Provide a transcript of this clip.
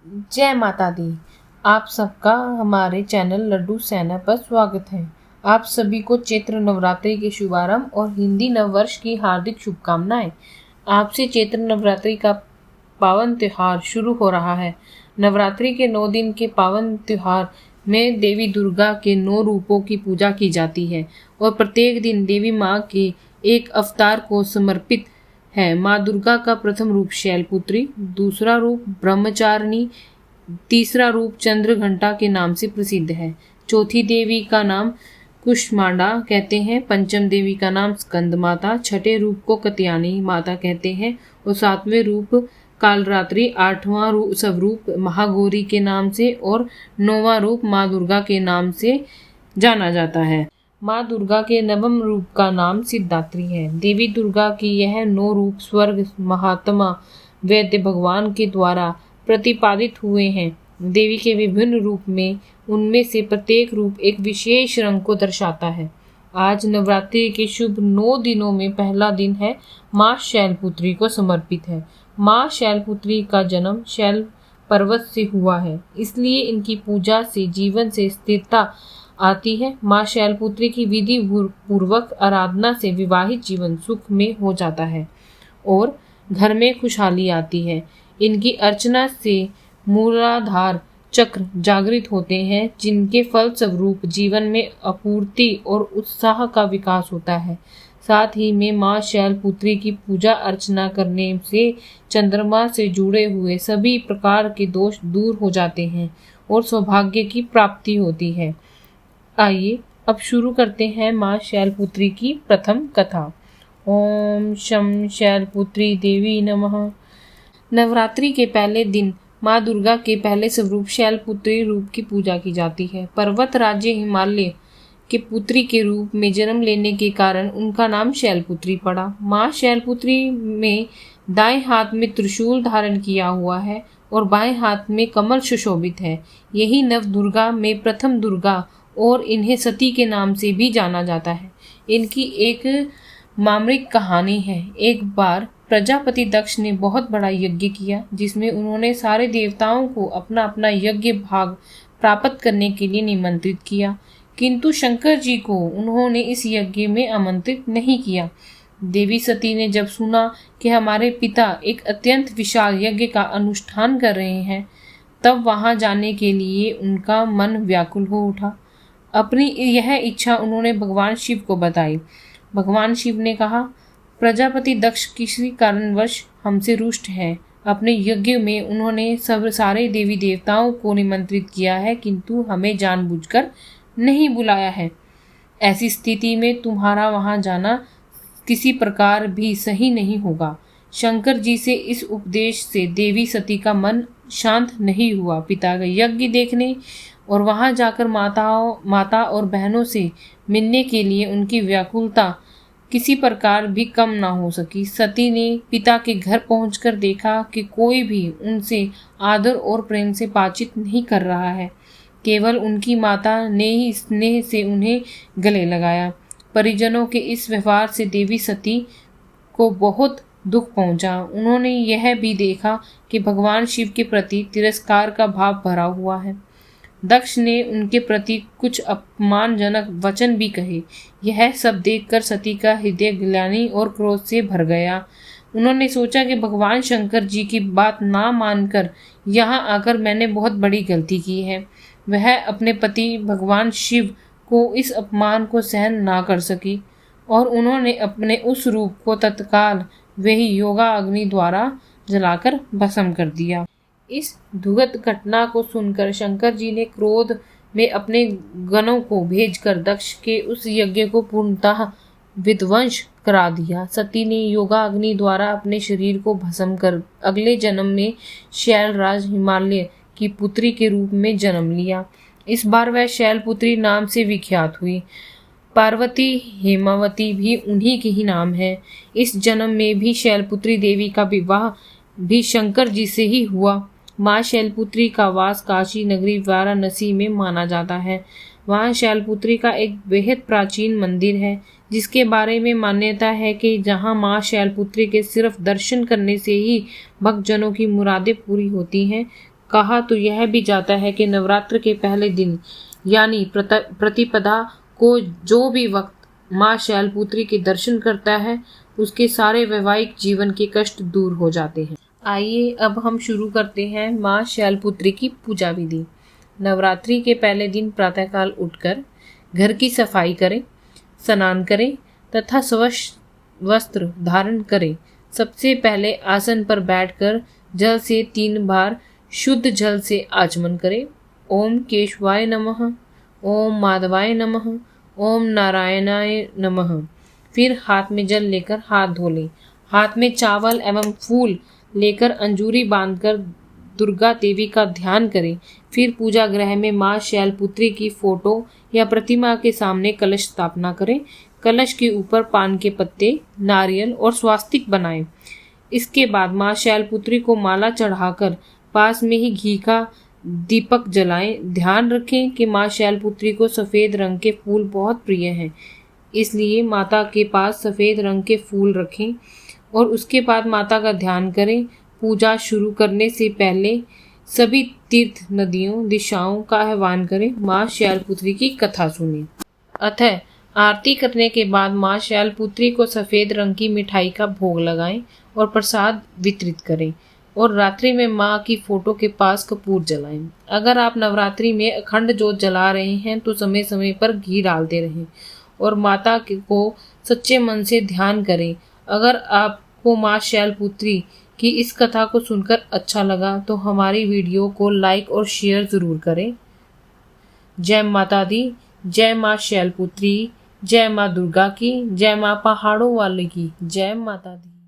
जय माता दी। आप सबका हमारे चैनल लड्डू सेना पर स्वागत है। आप सभी को चैत्र नवरात्रि के शुभारंभ और हिंदी नव वर्ष की हार्दिक शुभकामनाएं। आपसे चैत्र नवरात्रि का पावन त्योहार शुरू हो रहा है। नवरात्रि के 9 दिन के पावन त्योहार में देवी दुर्गा के 9 रूपों की पूजा की जाती है और प्रत्येक दिन देवी माँ के एक अवतार को समर्पित है। माँ दुर्गा का प्रथम रूप शैलपुत्री, दूसरा रूप ब्रह्मचारिणी, तीसरा रूप चंद्रघंटा के नाम से प्रसिद्ध है। चौथी देवी का नाम कुष्मांडा कहते हैं, पंचम देवी का नाम स्कंद माता, छठे रूप को कत्यायनी माता कहते हैं और सातवें रूप कालरात्रि, आठवां स्वरूप महागौरी के नाम से और 9वां रूप माँ दुर्गा के नाम से जाना जाता है। माँ दुर्गा के नवम रूप का नाम सिद्धात्री है। देवी दुर्गा की यह 9 रूप स्वर्ग महात्मा वैद्य भगवान के द्वारा प्रतिपादित हुए हैं। देवी के विभिन्न रूप में उनमें से प्रत्येक रूप एक विशेष रंग को दर्शाता है। आज नवरात्रि के शुभ 9 दिनों में पहला दिन है माँ शैलपुत्री को समर्पित है। माँ शैलपुत्री का जन्म शैल पर्वत से हुआ है, इसलिए इनकी पूजा से जीवन से स्थिरता आती है। माँ शैलपुत्री की विधि पूर्वक आराधना से विवाहित जीवन सुख में हो जाता है और घर में खुशहाली आती है। इनकी अर्चना से मूलाधार चक्र जागृत होते हैं, जिनके फल स्वरूप जीवन में आपूर्ति और उत्साह का विकास होता है। साथ ही में माँ शैलपुत्री की पूजा अर्चना करने से चंद्रमा से जुड़े हुए सभी प्रकार के दोष दूर हो जाते हैं और सौभाग्य की प्राप्ति होती है। आइए अब शुरू करते हैं माँ शैलपुत्री की प्रथम कथा। ओम शम शैलपुत्री देवी नमः। नवरात्रि के पहले दिन माँ दुर्गा के पहले स्वरूप शैलपुत्री रूप की पूजा की जाती है। पर्वत राज्य हिमालय के पुत्री के रूप में जन्म लेने के कारण उनका नाम शैलपुत्री पड़ा। माँ शैलपुत्री में दाएं हाथ में त्रिशूल धारण किया हुआ है और बाएं हाथ में कमल सुशोभित है। यही नव दुर्गा में प्रथम दुर्गा और इन्हें सती के नाम से भी जाना जाता है। इनकी एक मामरिक कहानी है। एक बार प्रजापति दक्ष ने बहुत बड़ा यज्ञ किया, जिसमें उन्होंने सारे देवताओं को अपना अपना यज्ञ भाग प्राप्त करने के लिए निमंत्रित किया, किंतु शंकर जी को उन्होंने इस यज्ञ में आमंत्रित नहीं किया। देवी सती ने जब सुना कि हमारे पिता एक अत्यंत विशाल यज्ञ का अनुष्ठान कर रहे हैं, तब वहां जाने के लिए उनका मन व्याकुल हो उठा। अपनी यह इच्छा उन्होंने भगवान शिव को बताई। भगवान शिव ने कहा, प्रजापति दक्ष किसी कारणवश हमसे रुष्ट है। अपने यज्ञ में उन्होंने सारे देवी देवताओं को निमंत्रित किया है, किंतु हमें जानबूझकर नहीं बुलाया है। ऐसी स्थिति में तुम्हारा वहां जाना किसी प्रकार भी सही नहीं होगा। शंकर जी से इस उपदेश से देवी सती का मन शांत नहीं हुआ। पिता का यज्ञ देखने और वहां जाकर माता और बहनों से मिलने के लिए उनकी व्याकुलता किसी प्रकार भी कम ना हो सकी। सती ने पिता के घर पहुंचकर देखा कि कोई भी उनसे आदर और प्रेम से बातचीत नहीं कर रहा है। केवल उनकी माता ने ही स्नेह से उन्हें गले लगाया। परिजनों के इस व्यवहार से देवी सती को बहुत दुख पहुंचा। उन्होंने यह भी देखा कि भगवान शिव के प्रति तिरस्कार का भाव भरा हुआ है। दक्ष ने उनके प्रति कुछ अपमानजनक वचन भी कहे। यह सब देखकर सती का हृदय ग्लानि और क्रोध से भर गया। उन्होंने सोचा कि भगवान शंकर जी की बात ना मानकर यहाँ आकर मैंने बहुत बड़ी गलती की है। वह अपने पति भगवान शिव को इस अपमान को सहन ना कर सकी और उन्होंने अपने उस रूप को तत्काल वही योगा अग्नि द्वारा जलाकर भस्म कर दिया। इस दुखद घटना को सुनकर शंकर जी ने क्रोध में अपने गणों को भेजकर दक्ष के उस यज्ञ को पूर्णतः विध्वंस करा दिया। सती ने योगा अग्नि द्वारा अपने शरीर को भस्म कर अगले जन्म में शैलराज हिमालय की पुत्री के रूप में जन्म लिया। इस बार वह शैलपुत्री नाम से विख्यात हुई। पार्वती हेमावती भी उन्हीं के ही नाम है। इस जन्म में भी शैलपुत्री देवी का विवाह भी शंकर जी से ही हुआ। माँ शैलपुत्री का वास काशी नगरी वाराणसी में माना जाता है। वहाँ शैलपुत्री का एक बेहद प्राचीन मंदिर है, जिसके बारे में मान्यता है कि जहाँ माँ शैलपुत्री के सिर्फ दर्शन करने से ही भक्तजनों की मुरादें पूरी होती हैं। कहा तो यह भी जाता है कि नवरात्र के पहले दिन यानी प्रतिपदा को जो भी वक्त माँ शैलपुत्री के दर्शन करता है उसके सारे वैवाहिक जीवन के कष्ट दूर हो जाते हैं। आइए अब हम शुरू करते हैं माँ शैलपुत्री की पूजा विधि। नवरात्रि के पहले दिन प्रातःकाल उठकर घर की सफाई करें, स्नान करें तथा स्वच्छ वस्त्र धारण करें। सबसे पहले आसन पर बैठकर जल से 3 बार शुद्ध जल से आचमन करें। ओम केशवाय नमः, ओम माधवाय नमः, ओम नारायणाय नमः। फिर हाथ में जल लेकर हाथ धो लें। हाथ में चावल एवं फूल लेकर अंजूरी बांधकर दुर्गा देवी का ध्यान करें। फिर पूजा गृह में माँ शैलपुत्री की फोटो या प्रतिमा के सामने कलश स्थापना करें। कलश के ऊपर पान के पत्ते, नारियल और स्वास्तिक बनाएं। इसके बाद माँ शैलपुत्री को माला चढ़ाकर पास में ही घी का दीपक जलाएं। ध्यान रखें कि माँ शैलपुत्री को सफ़ेद रंग के फूल बहुत प्रिय हैं, इसलिए माता के पास सफ़ेद रंग के फूल रखें और उसके बाद माता का ध्यान करें। पूजा शुरू करने से पहले सभी तीर्थ नदियों दिशाओं का आह्वान करें। माँ शैलपुत्री की कथा सुनें। अतः आरती करने के बाद माँ शैलपुत्री को सफ़ेद रंग की मिठाई का भोग लगाएं और प्रसाद वितरित करें और रात्रि में माँ की फोटो के पास कपूर जलाएं। अगर आप नवरात्रि में अखंड जोत जला रहे हैं तो समय समय पर घी डालते रहें और माता को सच्चे मन से ध्यान करें। अगर आपको माँ शैलपुत्री की इस कथा को सुनकर अच्छा लगा तो हमारी वीडियो को लाइक और शेयर ज़रूर करें। जय माता दी, जय माँ शैलपुत्री, जय माँ दुर्गा की, जय माँ पहाड़ों वाले की, जय माता दी।